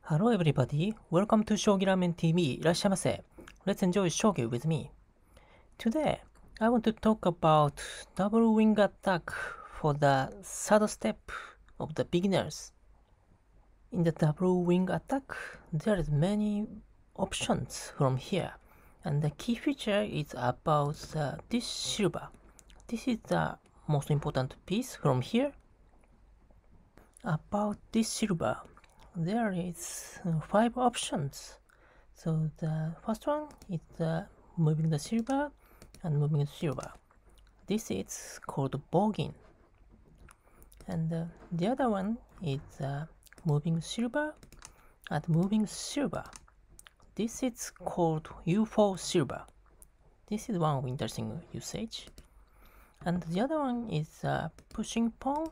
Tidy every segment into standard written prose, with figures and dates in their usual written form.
Hello everybody, welcome to Shogi Ramen TV. いらっしゃいませ. Let's enjoy Shogi with me. Today, I want to talk about double wing attack for the third step of the beginners. In the double wing attack, there is many options from here, and the key feature is about this silver. This is the most important piece from here. About this silver, there is 5 options. So the first one is moving the silver and moving the silver. This is called bogging. And the other one is moving silver and moving silver. This is called UFO silver. This is one interesting usage. And the other one is pushing pawn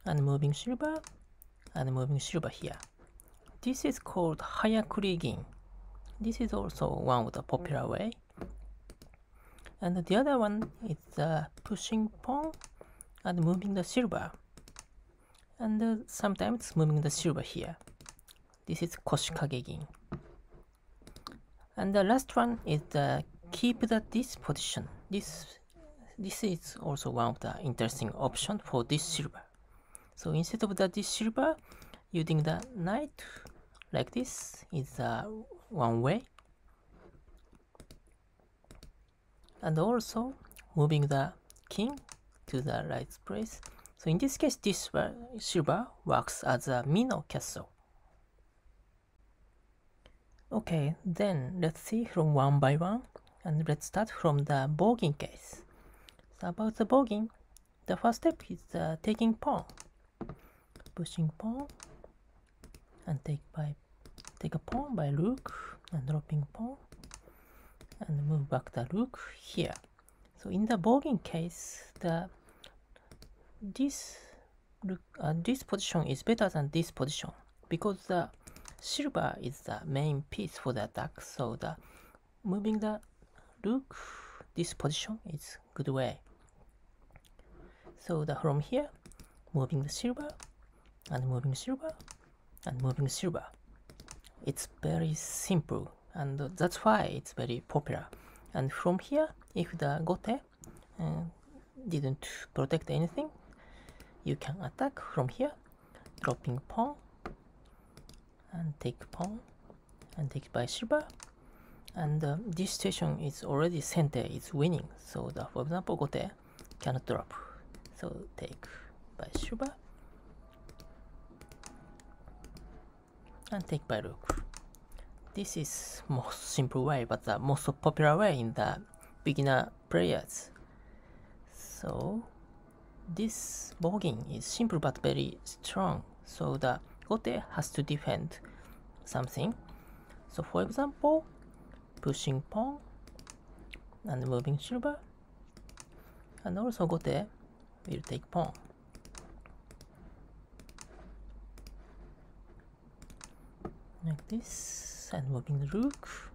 and moving silver here. This is called hayakurigging. This is also one of the popular way. And the other one is pushing pawn and moving the silver. And sometimes moving the silver here. This is koshikagegging. And the last one is keep this position. This is also one of the interesting options for this silver. So instead of this silver, using the knight like this is one way. And also moving the king to the right place. So in this case, this silver works as a minnow castle. Okay, then let's see from one by one, and let's start from the bogging case. So about the bogging, the first step is taking pawn, pushing pawn, and take a pawn by rook, and dropping pawn, and move back the rook here. So in the bogging case, this position is better than this position because the silver is the main piece for the attack. So moving the rook, this position is good way. So from here, moving the silver and moving silver and moving silver. It's very simple, and that's why it's very popular. And from here, if the gote didn't protect anything, you can attack from here, dropping pawn and take pawn and take by silver. And this situation is already center is winning. So for example, gote cannot drop. So take by silver and take by rook. This is most simple way, but the most popular way in the beginner players. So this bogging is simple but very strong. So the gote has to defend something. So for example, pushing pawn and moving silver, and also gote will take pawn. Like this, and moving the rook.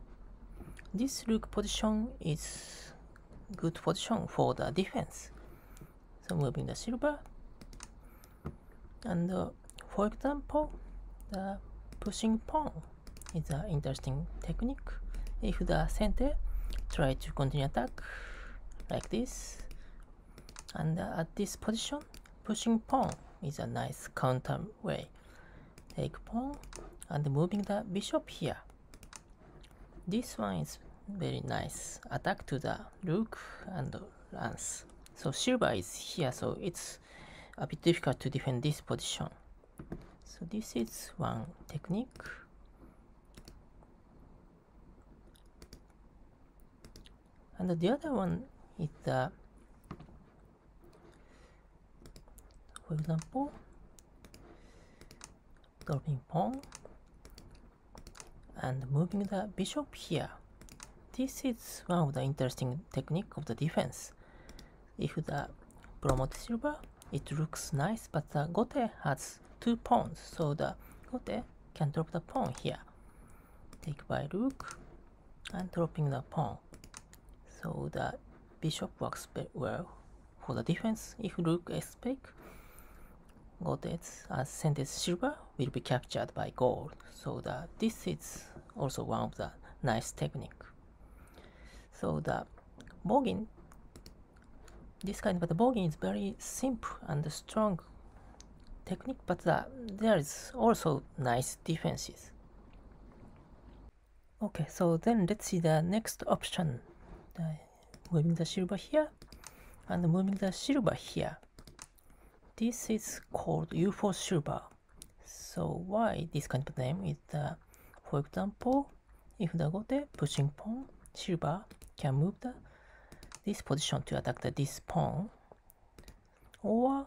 This rook position is good position for the defense. So moving the silver, and for example, the pushing pawn is an interesting technique. If the center try to continue attack like this, and at this position, pushing pawn is a nice counter way. Take pawn and moving the bishop here. This one is very nice attack to the rook and lance. So silver is here, so it's a bit difficult to defend this position. So this is one technique. And the other one is for example, dropping pawn and moving the bishop here. This is one of the interesting technique of the defense. If the promote silver, it looks nice, but the gote has 2 pawns, so the gote can drop the pawn here. Take by rook and dropping the pawn. So the bishop works very well for the defense. If rook escape, gote's sentence silver will be captured by gold. So this is also one of the nice technique. So the bogging, this kind of the bogging is very simple and strong technique, but there is also nice defenses. Okay, so then let's see the next option. Moving the silver here and moving the silver here. This is called UFO silver. So why this kind of name is for example, if the gote pushing pawn silver can move this position to attack this pawn, or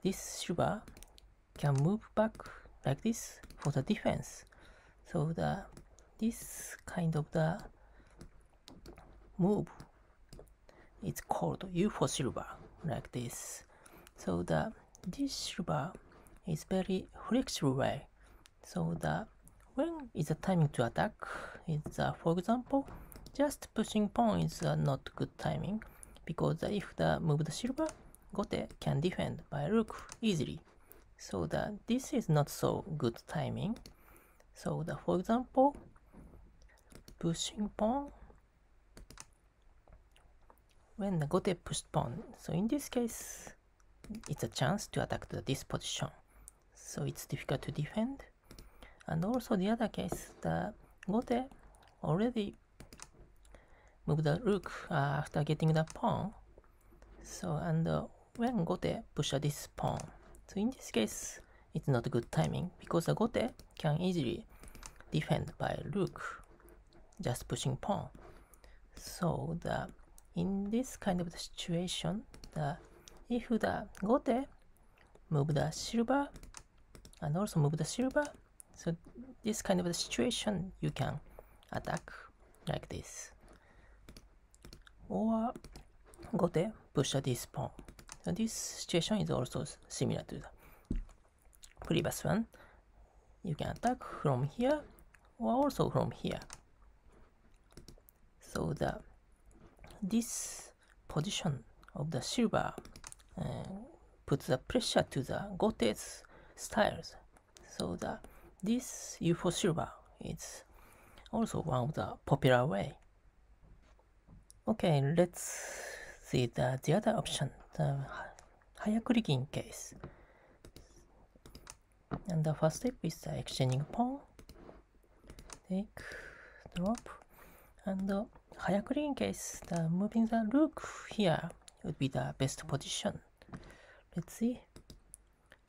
this silver can move back like this for the defense. So this kind of the move is called UFO silver, like this. So this silver is very flexible way. So when is the timing to attack is for example, just pushing pawn is not good timing, because if move the silver, gote can defend by rook easily. So this is not so good timing. So for example, pushing pawn, when the gote pushed pawn, so in this case it's a chance to attack this position, so it's difficult to defend. And also the other case, the gote already moved the rook after getting the pawn. So when gote push this pawn, so in this case it's not a good timing, because the gote can easily defend by rook just pushing pawn. So in this kind of the situation, if the gote move the silver and also move the silver, so this kind of the situation you can attack like this, or gote push this pawn. So this situation is also similar to the previous one. You can attack from here or also from here. So this position of the silver puts the pressure to the gote's styles. So this UFO silver is also one of the popular way. Okay, let's see the other option, the higher clicking case. And the first step is the exchanging pawn, take, drop, and the higher clicking case, the moving the rook here would be the best position. Let's see,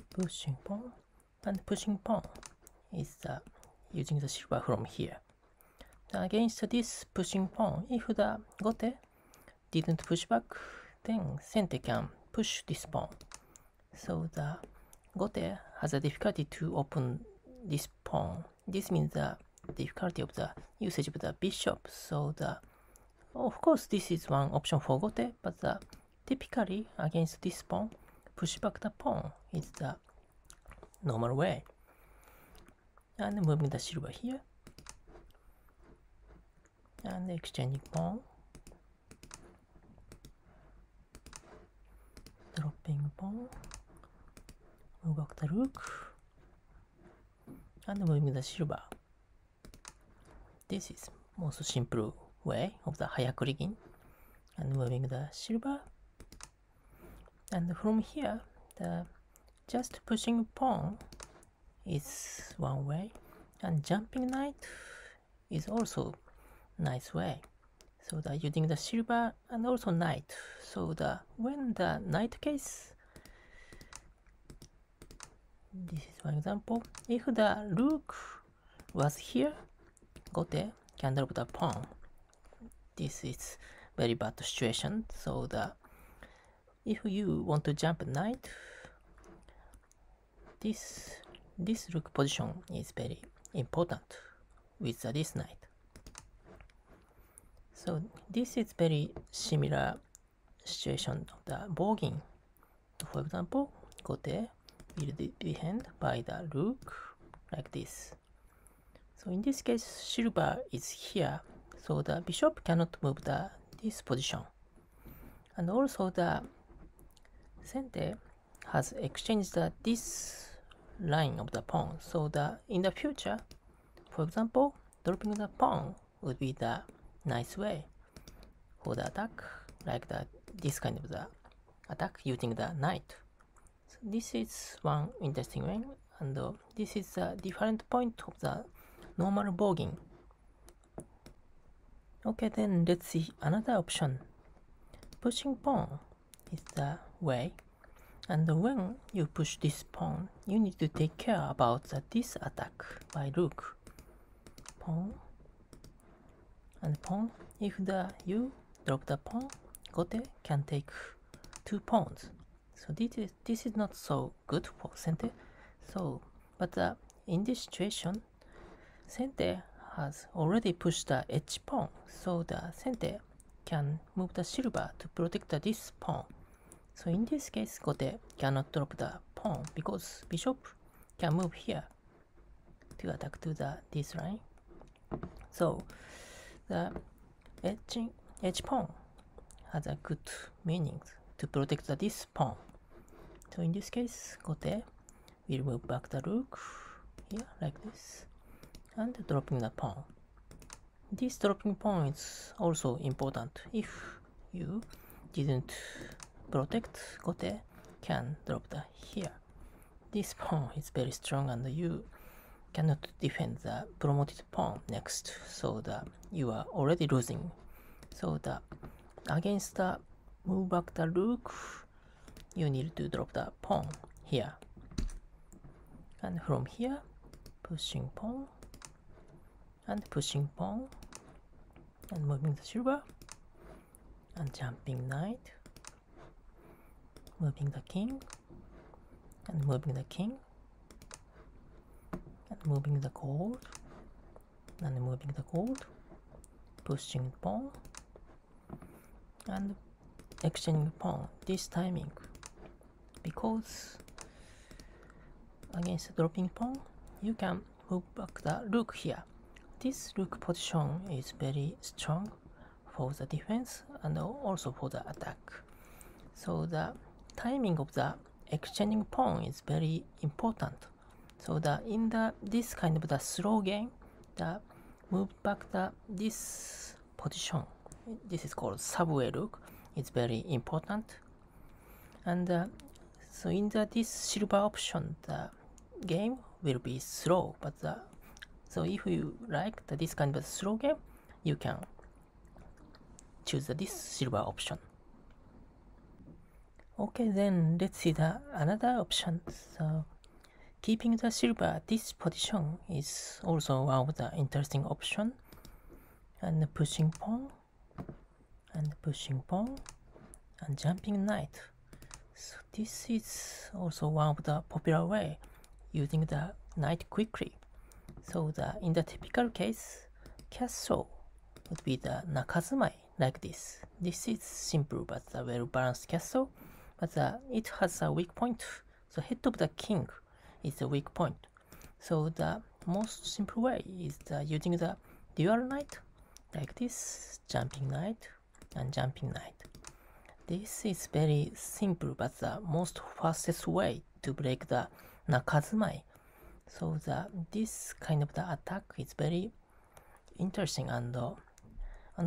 pushing pawn, and pushing pawn is using the silver from here. Against this pushing pawn, if the gote didn't push back, then sente can push this pawn. So the gote has a difficulty to open this pawn. This means the difficulty of the usage of the bishop. So of course this is one option for gote, but typically against this pawn, push back the pawn is the normal way. And moving the silver here, and exchanging pawn, dropping pawn, move back the rook, and moving the silver. This is most simple way of the higher clicking, and moving the silver. And from here, just pushing pawn is one way, and jumping knight is also nice way. So using the silver and also knight. So when the knight case, this is one example. If the rook was here, gote can drop the pawn. This is very bad situation. So if you want to jump knight, this rook position is very important with this knight. So this is very similar situation of the bogging. For example, gote will be defended by the rook like this. So in this case, silver is here, so the bishop cannot move this position. And also the sente has exchanged this line of the pawn. So in the future, for example, dropping the pawn would be the nice way for the attack, like this kind of the attack using the knight. So this is one interesting way, and this is a different point of the normal bogging. Okay, then let's see another option. Pushing pawn is the way, and when you push this pawn, you need to take care about this attack by rook. Pawn and pawn. If you drop the pawn, gote can take 2 pawns. So this is not so good for sente. So, but in this situation, sente has already pushed the h pawn, so the sente can move the silver to protect this pawn. So in this case, gote cannot drop the pawn because bishop can move here to attack to this line. So the h pawn has a good meaning to protect this pawn. So in this case, gote will move back the rook here like this and dropping the pawn. This dropping pawn is also important. If you didn't protect, gote can drop the here. This pawn is very strong and you cannot defend the promoted pawn next, so you are already losing. So against the move back the rook, you need to drop the pawn here, and from here pushing pawn and pushing pawn and moving the silver and jumping knight, moving the king and moving the king and moving the gold and moving the gold, pushing pawn and exchanging pawn. This timing, because against dropping pawn, you can move back the rook here. This rook position is very strong for the defense and also for the attack. So the timing of the exchanging pawn is very important. So in this kind of the slow game, the move back this position, this is called subway rook, is very important. And so in this silver option, the game will be slow, but so if you like this kind of slow game, you can choose this silver option. Okay, then let's see another option. So keeping the silver at this position is also one of the interesting option. And pushing pawn and pushing pawn and jumping knight. So this is also one of the popular way using the knight quickly. So in the typical case, castle would be the nakazumai like this. This is simple but a well balanced castle, but it has a weak point. So head of the king is a weak point. So the most simple way is using the dual knight like this, jumping knight and jumping knight. This is very simple but the most fastest way to break the nakazumai. So this kind of the attack is very interesting and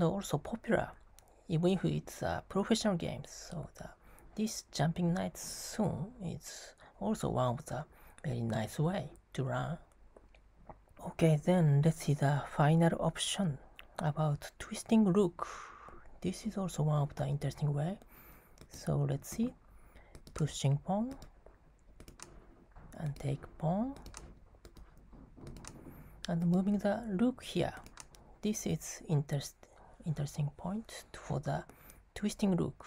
also popular, even if it's a professional game. So this jumping knight soon is also one of the very nice way to run. Okay, then let's see the final option about twisting rook. This is also one of the interesting way. So let's see, pushing pawn and take pawn and moving the rook here. This is interesting point for the twisting rook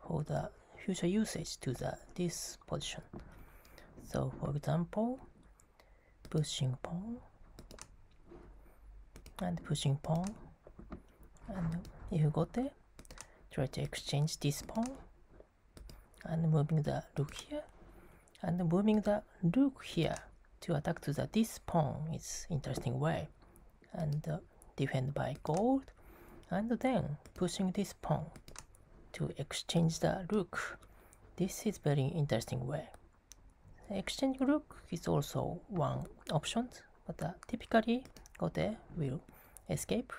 for the future usage to this position. So for example, pushing pawn and pushing pawn, and if you got it, try to exchange this pawn and moving the rook here and moving the rook here to attack to this pawn is interesting way, and defend by gold, and then pushing this pawn to exchange the rook This is very interesting way. Exchange rook is also one option, but typically Gote will escape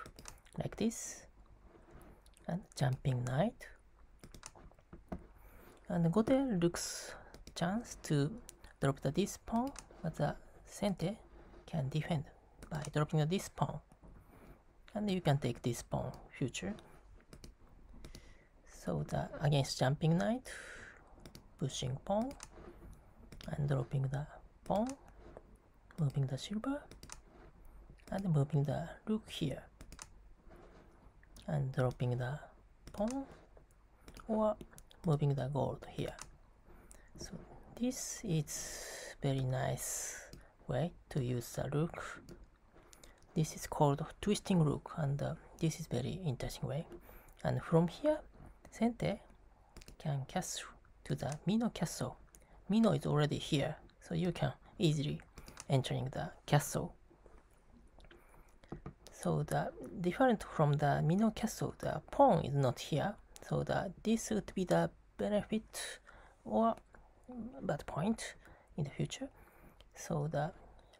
like this and jumping knight. And Gote looks chance to drop this pawn, but the Sente can defend by dropping this pawn. And you can take this pawn future. So against jumping knight, pushing pawn, and dropping the pawn, moving the silver, and moving the rook here, and dropping the pawn, or moving the gold here. So this is very nice way to use the rook. This is called twisting rook, and this is very interesting way. And from here, Sente can castle to the Mino castle. Mino is already here, so you can easily entering the castle. So the different from the Mino castle, the pawn is not here. So this would be the benefit or bad point in the future. So the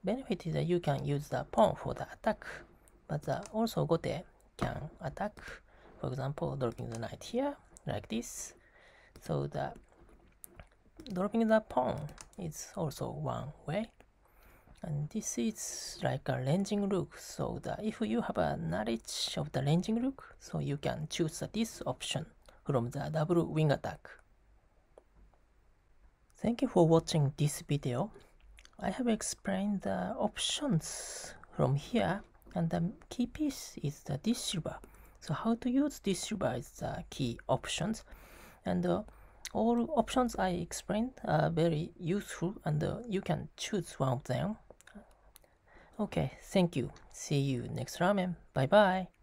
benefit is that you can use the pawn for the attack, but also Gote can attack. For example, dropping the knight here like this. So the dropping the pawn is also one way. And this is like a ranging rook. So if you have a knowledge of the ranging rook, so you can choose this option from the double wing attack. Thank you for watching this video. I have explained the options from here, and the key piece is this silver. So how to use this silver is the key options, and all options I explained are very useful, and you can choose one of them. Okay, thank you. See you next ramen. Bye bye.